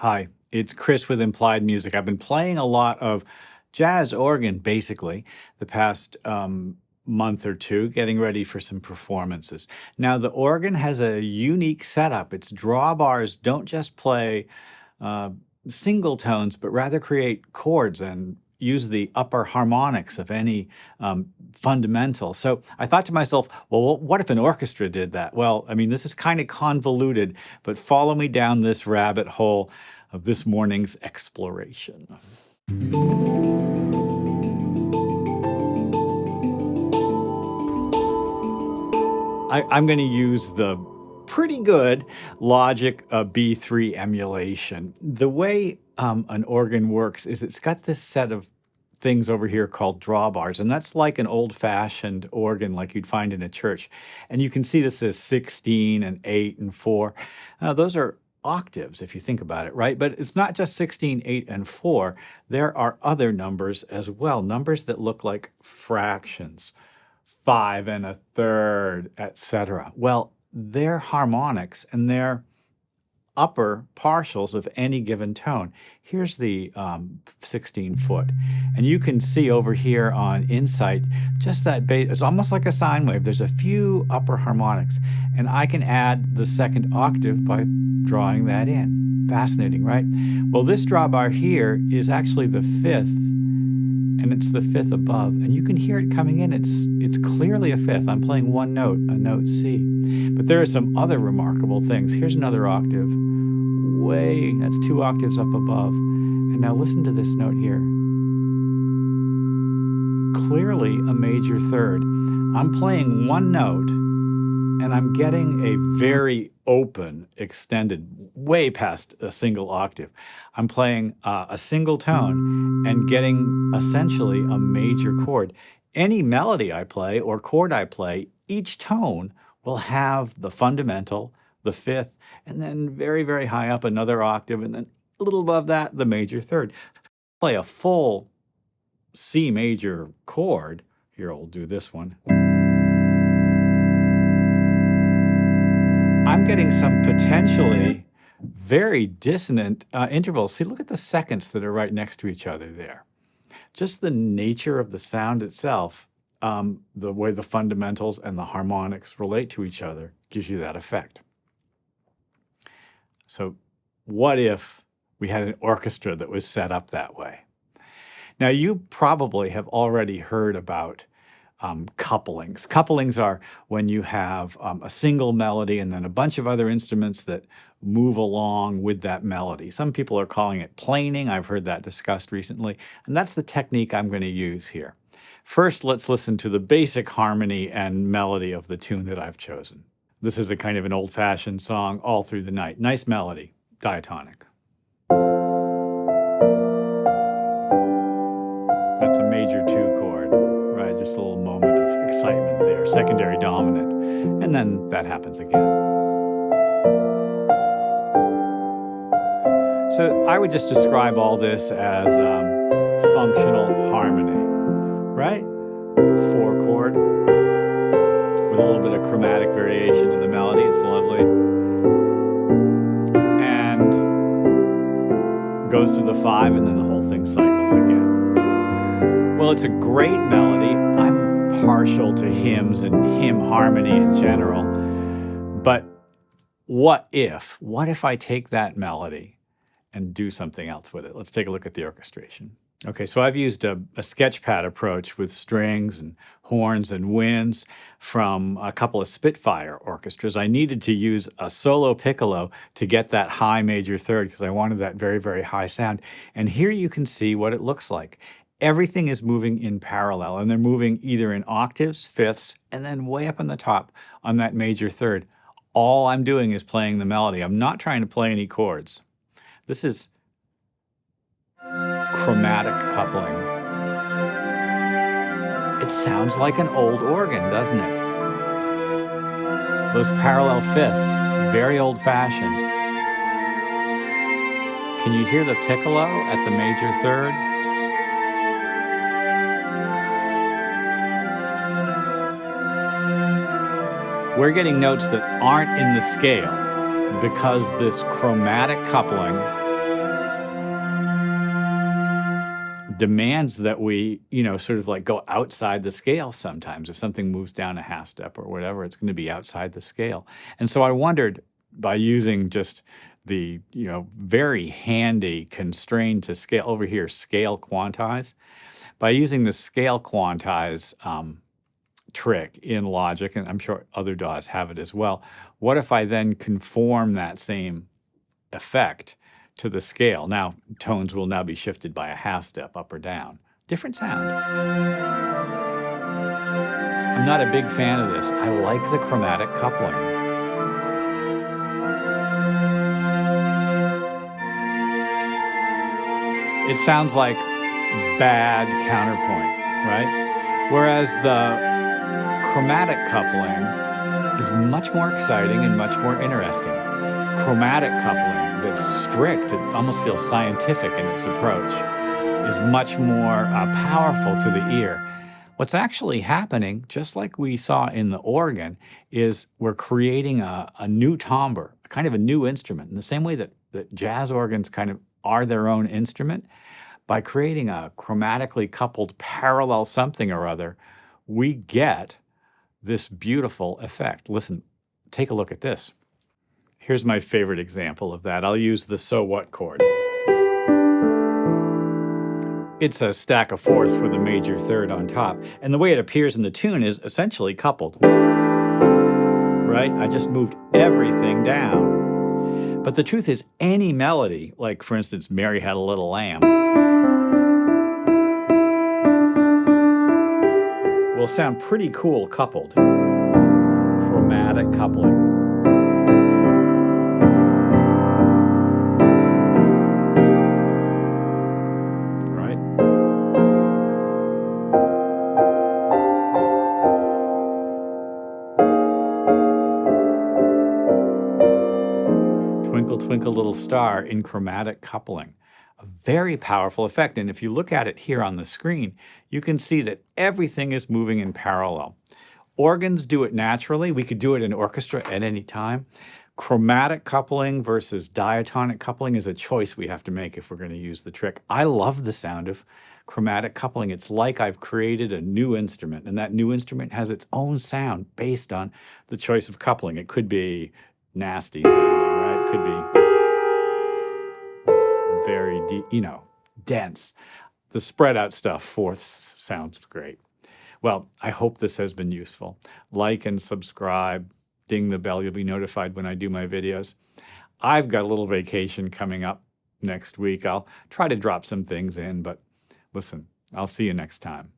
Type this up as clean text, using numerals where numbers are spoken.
Hi, it's Chris with Implied Music. I've been playing a lot of jazz organ, basically, the past month or two, getting ready for some performances. Now, the organ has a unique setup. Its drawbars don't just play uh, single tones, but rather create chords and use the upper harmonics of any fundamental. So I thought to myself, well, what if an orchestra did that? Well, I mean, this is kind of convoluted, but follow me down this rabbit hole of this morning's exploration. I'm going to use the pretty good Logic B3 emulation. The way an organ works is it's got this set of things over here called drawbars, and that's like an old-fashioned organ like you'd find in a church. And you can see this as 16 and 8 and 4. Those are octaves if you think about it, right? But it's not just 16, 8, and 4. There are other numbers as well, numbers that look like fractions, 5 and a third, etc. Well, they're harmonics, and they're upper partials of any given tone. Here's the 16 foot. And you can see over here on Insight, just that bass, it's almost like a sine wave. There's a few upper harmonics, and I can add the second octave by drawing that in. Fascinating, right? Well, this drawbar here is actually the fifth, and it's the fifth above, and you can hear it coming in. It's clearly a fifth. I'm playing one note, a note C. But there are some other remarkable things. Here's another octave. That's 2 octaves up above. And now listen to this note here. Clearly a major third. I'm playing one note, and I'm getting a very open, extended, way past a single octave. I'm playing a single tone and getting essentially a major chord. Any melody I play or chord I play, each tone will have the fundamental, the fifth, and then very, very high up another octave, and then a little above that, the major third. Play a full C major chord. Here, I'll do this one. I'm getting some potentially very dissonant intervals. See, look at the seconds that are right next to each other there. Just the nature of the sound itself, the way the fundamentals and the harmonics relate to each other, gives you that effect. So what if we had an orchestra that was set up that way? Now, you probably have already heard about couplings. Couplings are when you have a single melody and then a bunch of other instruments that move along with that melody. Some people are calling it planing. I've heard that discussed recently. And that's the technique I'm going to use here. First, let's listen to the basic harmony and melody of the tune that I've chosen. This is a kind of an old-fashioned song, All Through the Night. Nice melody, diatonic. That's a major 2 chord, right? Just a little moment of excitement there, secondary dominant. And then that happens again. So I would just describe all this as functional harmony, right? 4 chord. With a little bit of chromatic variation in the melody. It's lovely. And goes to the 5, and then the whole thing cycles again. Well, it's a great melody. I'm partial to hymns and hymn harmony in general. But what if I take that melody and do something else with it? Let's take a look at the orchestration. Okay, so I've used a sketchpad approach with strings and horns and winds from a couple of Spitfire orchestras. I needed to use a solo piccolo to get that high major third because I wanted that very, very high sound. And here you can see what it looks like. Everything is moving in parallel, and they're moving either in octaves, fifths, and then way up on the top on that major third. All I'm doing is playing the melody. I'm not trying to play any chords. This is chromatic coupling. It sounds like an old organ, doesn't it? Those parallel fifths, very old-fashioned. Can you hear the piccolo at the major third? We're getting notes that aren't in the scale because this chromatic coupling demands that we, sort of like go outside the scale sometimes. If something moves down a half step or whatever, it's going to be outside the scale. And so I wondered, by using just the, very handy constraint to scale over here, scale quantize, by using the scale quantize trick in Logic, and I'm sure other DAWs have it as well, what if I then conform that same effect to the scale? Now, tones will now be shifted by a half step up or down. Different sound. I'm not a big fan of this. I like the chromatic coupling. It sounds like bad counterpoint, right? Whereas the chromatic coupling is much more exciting and much more interesting. Chromatic coupling that's strict, it almost feels scientific in its approach, is much more powerful to the ear. What's actually happening, just like we saw in the organ, is we're creating a new timbre, kind of a new instrument, in the same way that jazz organs kind of are their own instrument. By creating a chromatically coupled parallel something or other, we get this beautiful effect. Listen, take a look at this. Here's my favorite example of that. I'll use the so what chord. It's a stack of fourths with a major third on top. And the way it appears in the tune is essentially coupled. Right? I just moved everything down. But the truth is, any melody, like for instance, Mary Had a Little Lamb, will sound pretty cool coupled. Chromatic coupling. Right? Twinkle, Twinkle, Little Star in chromatic coupling. A very powerful effect. And if you look at it here on the screen, you can see that everything is moving in parallel. Organs do it naturally. We could do it in orchestra at any time. Chromatic coupling versus diatonic coupling is a choice we have to make if we're going to use the trick. I love the sound of chromatic coupling. It's like I've created a new instrument, and that new instrument has its own sound based on the choice of coupling. It could be nasty sounding, right? It could be very deep, dense. The spread out stuff, fourths, sounds great. Well, I hope this has been useful. Like and subscribe, ding the bell, you'll be notified when I do my videos. I've got a little vacation coming up next week. I'll try to drop some things in, but listen, I'll see you next time.